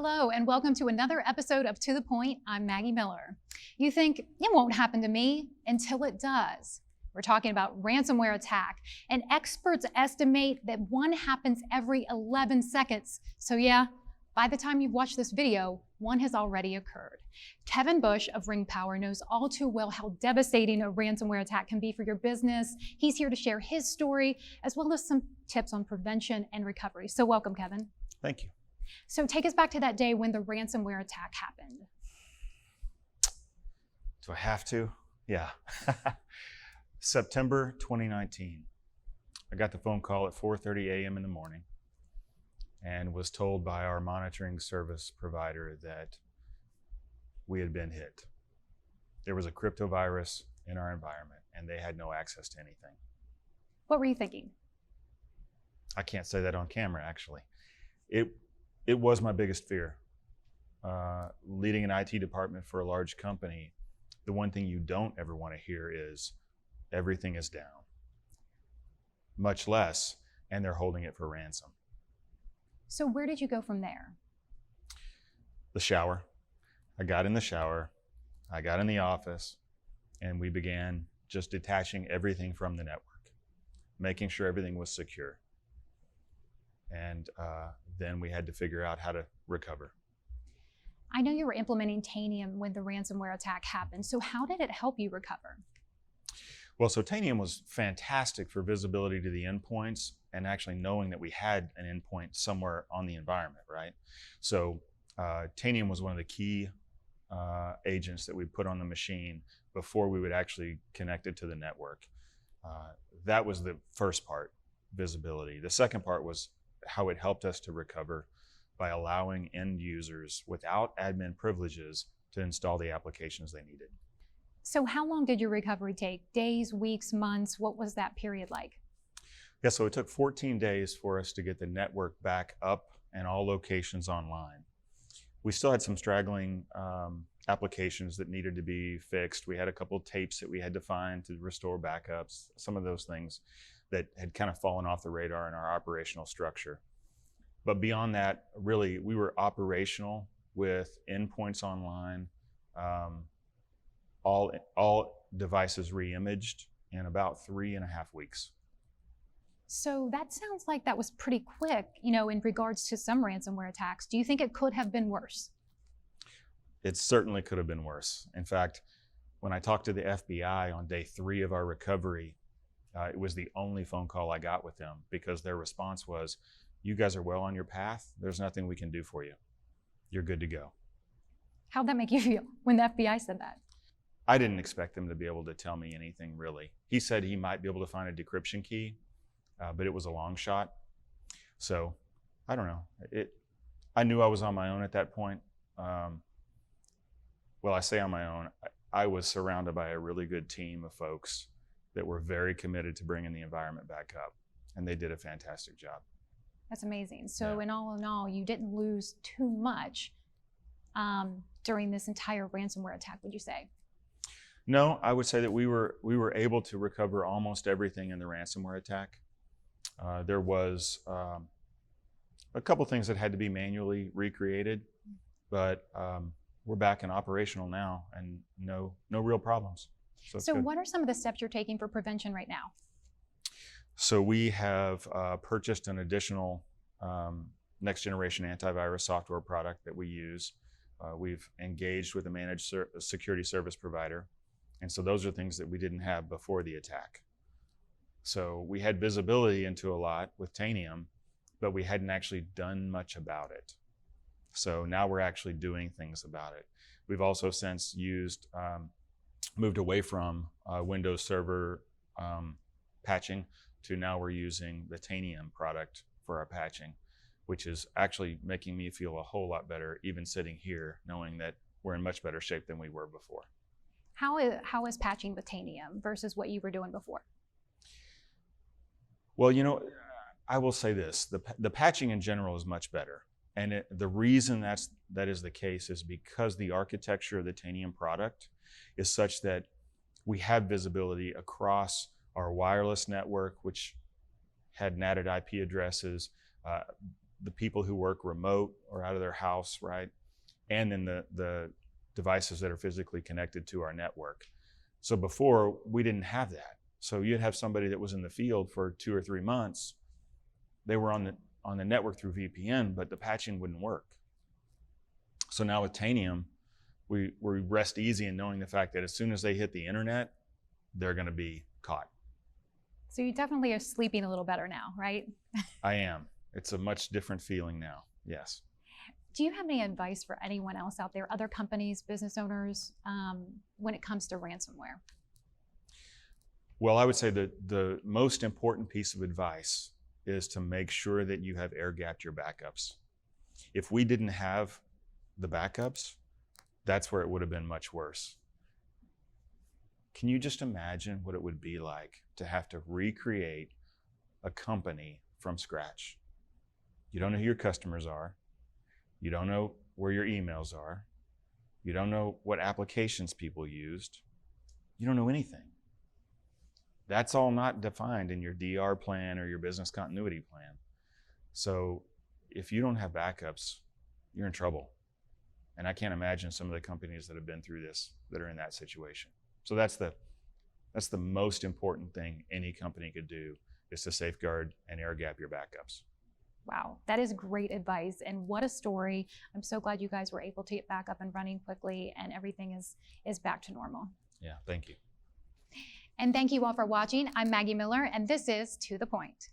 Hello, and welcome to another episode of To The Point. I'm Maggie Miller. You think it won't happen to me until it does. We're talking about ransomware attack, and experts estimate that one happens every 11 seconds. So yeah, by the time you've watched this video, one has already occurred. Kevin Bush of Ring Power knows all too well how devastating a ransomware attack can be for your business. He's here to share his story, as well as some tips on prevention and recovery. So welcome, Kevin. Thank you. So take us back to that day when the ransomware attack happened. Do I have to? Yeah. September 2019. I got the phone call at 4:30 a.m. in the morning and was told by our monitoring service provider that we had been hit. There was a crypto virus in our environment and they had no access to anything. What were you thinking? I can't say that on camera, actually. It was my biggest fear. Leading an IT department for a large company, the one thing you don't ever want to hear is everything is down, much less, and they're holding it for ransom. So where did you go from there? The shower. I got in the shower, I got in the office, and we began just detaching everything from the network, making sure everything was secure. And then we had to figure out how to recover. I know you were implementing Tanium when the ransomware attack happened. So how did it help you recover? Well, so Tanium was fantastic for visibility to the endpoints and actually knowing that we had an endpoint somewhere on the environment, right? So Tanium was one of the key agents that we put on the machine before we would actually connect it to the network. That was the first part, visibility. The second part was how it helped us to recover by allowing end users without admin privileges to install the applications they needed. So how long did your recovery take? Days, weeks, months? What was that period like? Yeah, so it took 14 days for us to get the network back up and all locations online. We still had some straggling applications that needed to be fixed. We had a couple of tapes that we had to find to restore backups, some of those things that had kind of fallen off the radar in our operational structure. But beyond that, really, we were operational with endpoints online, all devices re-imaged in about 3.5 weeks. So that sounds like that was pretty quick, in regards to some ransomware attacks. Do you think it could have been worse? It certainly could have been worse. In fact, when I talked to the FBI on day 3 of our recovery, it was the only phone call I got with them because their response was, "You guys are well on your path. There's nothing we can do for you. You're good to go." How'd that make you feel when the FBI said that? I didn't expect them to be able to tell me anything, really. He said he might be able to find a decryption key, but it was a long shot. So I don't know. I knew I was on my own at that point. Well, I say on my own. I was surrounded by a really good team of folks that were very committed to bringing the environment back up, and they did a fantastic job. That's amazing. So Yeah. in all, you didn't lose too much during this entire ransomware attack, would you say? No, I would say that we were able to recover almost everything in the ransomware attack. There was a couple things that had to be manually recreated, but we're back and operational now, and no real problems. So what are some of the steps you're taking for prevention right now? So we have purchased an additional next generation antivirus software product that we use. We've engaged with a managed security service provider. And so those are things that we didn't have before the attack. So we had visibility into a lot with Tanium, but we hadn't actually done much about it. So now we're actually doing things about it. We've also since moved away from Windows Server patching to now we're using the Tanium product for our patching, which is actually making me feel a whole lot better, even sitting here, knowing that we're in much better shape than we were before. How is patching with Tanium versus what you were doing before? Well, I will say this, the patching in general is much better. And the reason that is the case is because the architecture of the Tanium product is such that we have visibility across our wireless network, which had NATed IP addresses, the people who work remote or out of their house, right? And then the devices that are physically connected to our network. So before, we didn't have that. So you'd have somebody that was in the field for 2 or 3 months. They were on the network through VPN, but the patching wouldn't work. So now with Tanium, we rest easy in knowing the fact that as soon as they hit the internet, they're going to be caught. So you definitely are sleeping a little better now, right? I am. It's a much different feeling now. Yes. Do you have any advice for anyone else out there, other companies, business owners, when it comes to ransomware? Well, I would say that the most important piece of advice is to make sure that you have air-gapped your backups. If we didn't have the backups, that's where it would have been much worse. Can you just imagine what it would be like to have to recreate a company from scratch? You don't know who your customers are. You don't know where your emails are. You don't know what applications people used. You don't know anything. That's all not defined in your DR plan or your business continuity plan. So if you don't have backups, you're in trouble. And I can't imagine some of the companies that have been through this that are in that situation. So that's the most important thing any company could do, is to safeguard and air gap your backups. Wow, that is great advice, and what a story. I'm so glad you guys were able to get back up and running quickly and everything is back to normal. Yeah, thank you. And thank you all for watching. I'm Maggie Miller, and this is To The Point.